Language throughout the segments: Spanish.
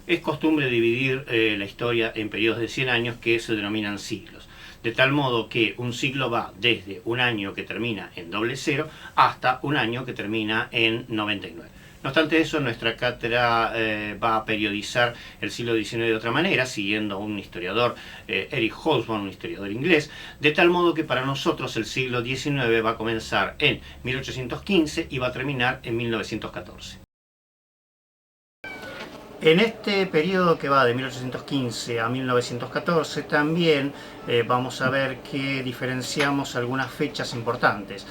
Es costumbre dividir la historia en periodos de 100 años que se denominan siglos, de tal modo que un siglo va desde un año que termina en $0 hasta un año que termina en 99. No obstante eso, nuestra cátedra va a periodizar el siglo XIX de otra manera, siguiendo a un historiador, Eric Hobsbawm, un historiador inglés, de tal modo que para nosotros el siglo XIX va a comenzar en 1815 y va a terminar en 1914. En este periodo que va de 1815 a 1914 también vamos a ver que diferenciamos algunas fechas importantes.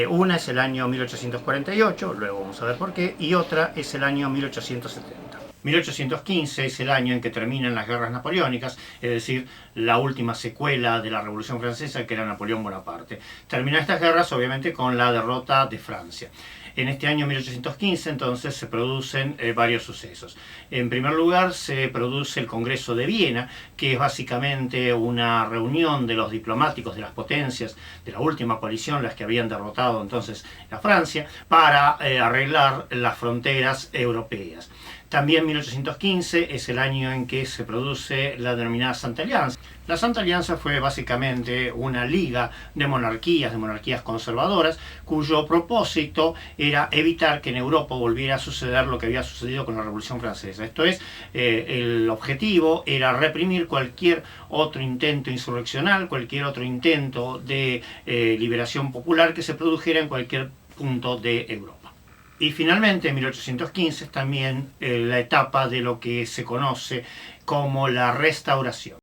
Una es el año 1848, luego vamos a ver por qué, y otra es el año 1870. 1815 es el año en que terminan las guerras napoleónicas, es decir, la última secuela de la Revolución Francesa, que era Napoleón Bonaparte. Terminan estas guerras obviamente con la derrota de Francia. En este año 1815 entonces se producen varios sucesos. En primer lugar se produce el Congreso de Viena, que es básicamente una reunión de los diplomáticos de las potencias de la última coalición, las que habían derrotado entonces a Francia, para arreglar las fronteras europeas. También 1815 es el año en que se produce la denominada Santa Alianza. La Santa Alianza fue básicamente una liga de monarquías conservadoras, cuyo propósito era evitar que en Europa volviera a suceder lo que había sucedido con la Revolución Francesa. Esto es, el objetivo era reprimir cualquier otro intento insurreccional, cualquier otro intento de liberación popular que se produjera en cualquier punto de Europa. Y finalmente, en 1815, también la etapa de lo que se conoce como la Restauración.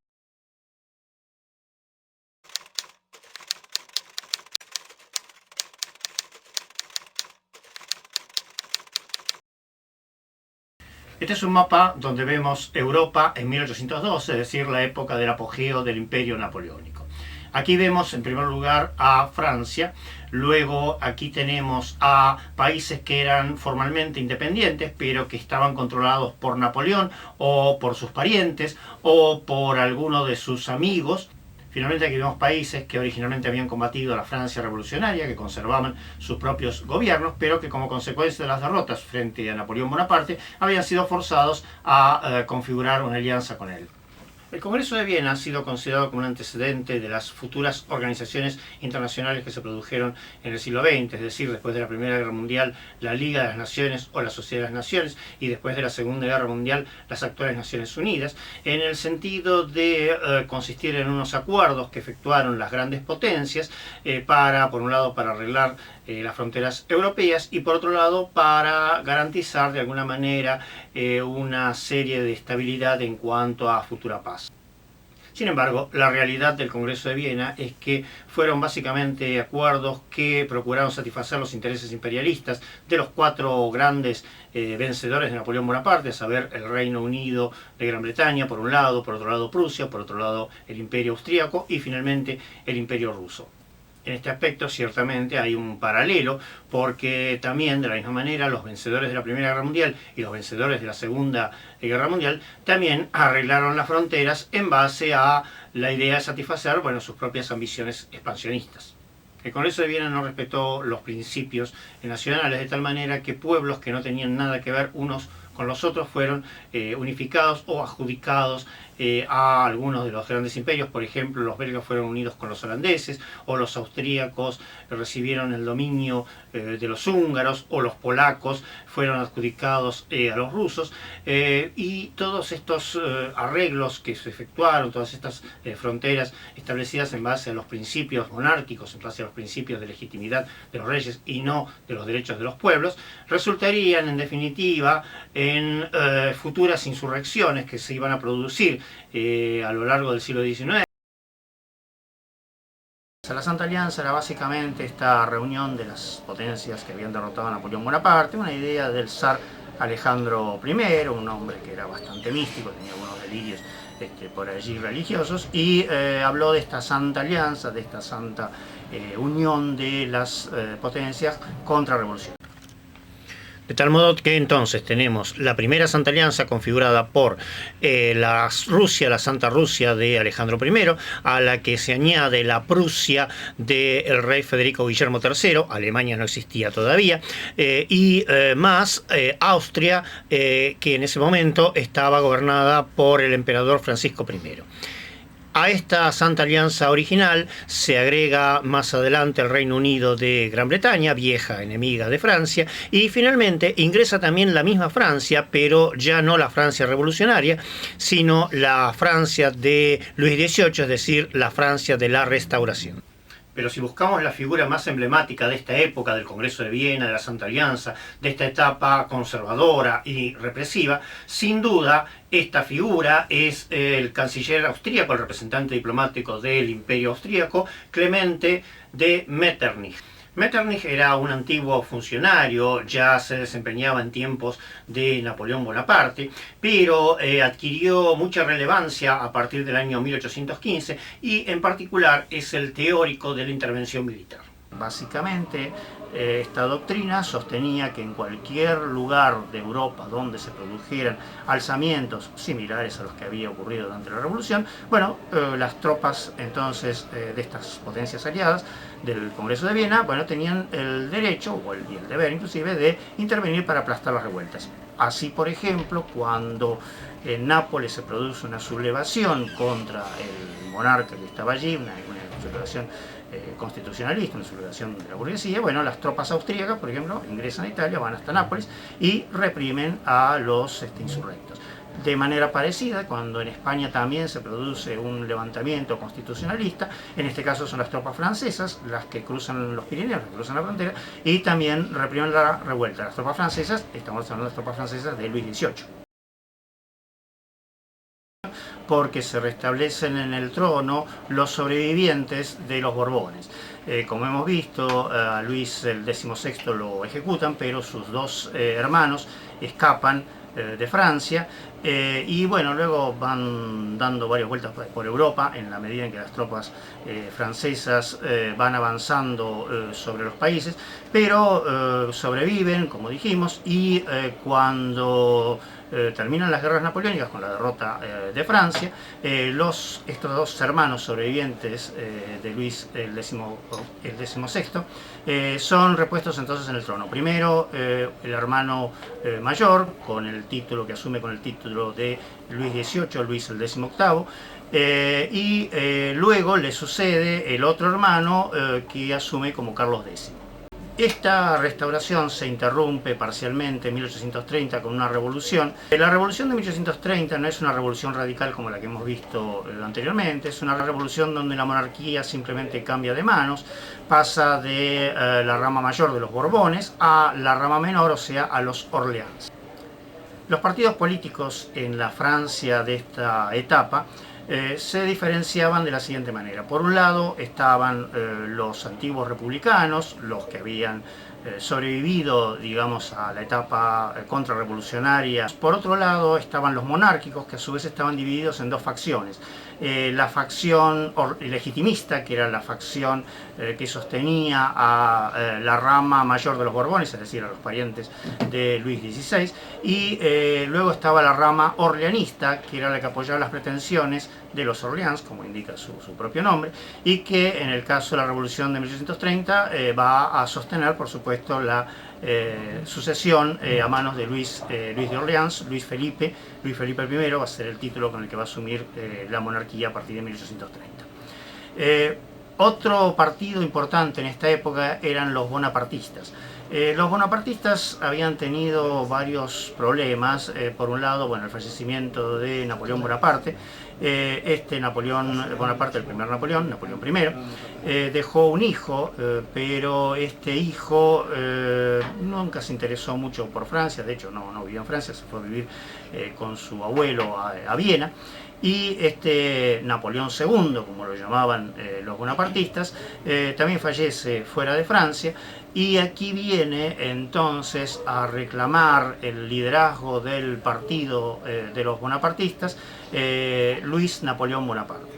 Este es un mapa donde vemos Europa en 1812, es decir, la época del apogeo del Imperio Napoleónico. Aquí vemos en primer lugar a Francia, luego aquí tenemos a países que eran formalmente independientes, pero que estaban controlados por Napoleón o por sus parientes o por alguno de sus amigos. Finalmente aquí vemos países que originalmente habían combatido a la Francia revolucionaria, que conservaban sus propios gobiernos, pero que como consecuencia de las derrotas frente a Napoleón Bonaparte habían sido forzados a configurar una alianza con él. El Congreso de Viena ha sido considerado como un antecedente de las futuras organizaciones internacionales que se produjeron en el siglo XX, es decir, después de la Primera Guerra Mundial, la Liga de las Naciones o la Sociedad de las Naciones, y después de la Segunda Guerra Mundial, las actuales Naciones Unidas, en el sentido de consistir en unos acuerdos que efectuaron las grandes potencias por un lado, para arreglar las fronteras europeas y por otro lado para garantizar de alguna manera una serie de estabilidad en cuanto a futura paz. Sin embargo, la realidad del Congreso de Viena es que fueron básicamente acuerdos que procuraron satisfacer los intereses imperialistas de los cuatro grandes vencedores de Napoleón Bonaparte, a saber, el Reino Unido de Gran Bretaña por un lado, por otro lado Prusia, por otro lado el Imperio Austríaco y finalmente el Imperio Ruso. En este aspecto ciertamente hay un paralelo, porque también de la misma manera los vencedores de la Primera Guerra Mundial y los vencedores de la Segunda Guerra Mundial también arreglaron las fronteras en base a la idea de satisfacer, sus propias ambiciones expansionistas. El Congreso de Viena no respetó los principios nacionales, de tal manera que pueblos que no tenían nada que ver unos con los otros fueron unificados o adjudicados a algunos de los grandes imperios. Por ejemplo, los belgas fueron unidos con los holandeses, o los austríacos recibieron el dominio de los húngaros, o los polacos fueron adjudicados a los rusos, y todos estos arreglos que se efectuaron, todas estas fronteras establecidas en base a los principios monárquicos, en base a los principios de legitimidad de los reyes y no de los derechos de los pueblos, resultarían en definitiva en futuras insurrecciones que se iban a producir a lo largo del siglo XIX. La Santa Alianza era básicamente esta reunión de las potencias que habían derrotado a Napoleón Bonaparte, una idea del zar Alejandro I, un hombre que era bastante místico, tenía algunos delirios por allí religiosos, y habló de esta Santa Alianza, de esta Santa Unión de las potencias contrarrevolucionarias. De tal modo que entonces tenemos la primera Santa Alianza configurada por la Rusia, la Santa Rusia de Alejandro I, a la que se añade la Prusia del rey Federico Guillermo III, Alemania no existía todavía, y más Austria, que en ese momento estaba gobernada por el emperador Francisco I. A esta Santa Alianza original se agrega más adelante el Reino Unido de Gran Bretaña, vieja enemiga de Francia, y finalmente ingresa también la misma Francia, pero ya no la Francia revolucionaria, sino la Francia de Luis XVIII, es decir, la Francia de la Restauración. Pero si buscamos la figura más emblemática de esta época, del Congreso de Viena, de la Santa Alianza, de esta etapa conservadora y represiva, sin duda esta figura es el canciller austríaco, el representante diplomático del Imperio Austríaco, Clemente de Metternich. Metternich era un antiguo funcionario, ya se desempeñaba en tiempos de Napoleón Bonaparte, pero adquirió mucha relevancia a partir del año 1815 y en particular es el teórico de la intervención militar. Básicamente, esta doctrina sostenía que en cualquier lugar de Europa donde se produjeran alzamientos similares a los que había ocurrido durante la Revolución, bueno, las tropas entonces de estas potencias aliadas del Congreso de Viena, bueno, tenían el derecho y el deber inclusive de intervenir para aplastar las revueltas. Así, por ejemplo, cuando en Nápoles se produce una sublevación contra el monarca que estaba allí, una sublevación constitucionalista, una sublevación de la burguesía, bueno, las tropas austríacas, por ejemplo, ingresan a Italia, van hasta Nápoles y reprimen a los insurrectos. De manera parecida, cuando en España también se produce un levantamiento constitucionalista, en este caso son las tropas francesas las que cruzan los Pirineos, que cruzan la frontera, y también reprimen la revuelta. Las tropas francesas, estamos hablando de las tropas francesas de Luis XVIII. Porque se restablecen en el trono los sobrevivientes de los Borbones. Como hemos visto, a Luis XVI lo ejecutan, pero sus dos hermanos escapan de Francia y bueno, luego van dando varias vueltas por Europa en la medida en que las tropas francesas van avanzando sobre los países, pero sobreviven, como dijimos, y cuando terminan las guerras napoleónicas con la derrota de Francia, estos dos hermanos sobrevivientes de Luis el XVI son repuestos entonces en el trono. Primero el hermano mayor, con el título que asume con el título de Luis XVIII, Luis el XVIII, y luego le sucede el otro hermano que asume como Carlos X. Esta restauración se interrumpe parcialmente en 1830 con una revolución. La revolución de 1830 no es una revolución radical como la que hemos visto anteriormente, es una revolución donde la monarquía simplemente cambia de manos, pasa de la rama mayor de los Borbones a la rama menor, o sea, a los Orleans. Los partidos políticos en la Francia de esta etapa se diferenciaban de la siguiente manera. Por un lado estaban los antiguos republicanos, los que habían sobrevivido, digamos, a la etapa contrarrevolucionaria. Por otro lado estaban los monárquicos, que a su vez estaban divididos en dos facciones. La facción legitimista, que era la facción que sostenía a la rama mayor de los Borbones, es decir, a los parientes de Luis XVI, y luego estaba la rama orleanista, que era la que apoyaba las pretensiones de los Orleans, como indica su propio nombre, y que en el caso de la Revolución de 1830 va a sostener, por supuesto, la sucesión a manos de Luis de Orleans, Luis Felipe I va a ser el título con el que va a asumir la monarquía a partir de 1830. Otro partido importante en esta época eran los bonapartistas. Los bonapartistas habían tenido varios problemas. Por un lado, bueno, el fallecimiento de Napoleón Bonaparte. Napoleón Bonaparte, el primer Napoleón I, dejó un hijo, pero este hijo nunca se interesó mucho por Francia, de hecho no vivió en Francia, se fue a vivir con su abuelo a Viena. Y Napoleón II, como lo llamaban los bonapartistas, también fallece fuera de Francia, y aquí viene entonces a reclamar el liderazgo del partido de los bonapartistas Luis Napoleón Bonaparte.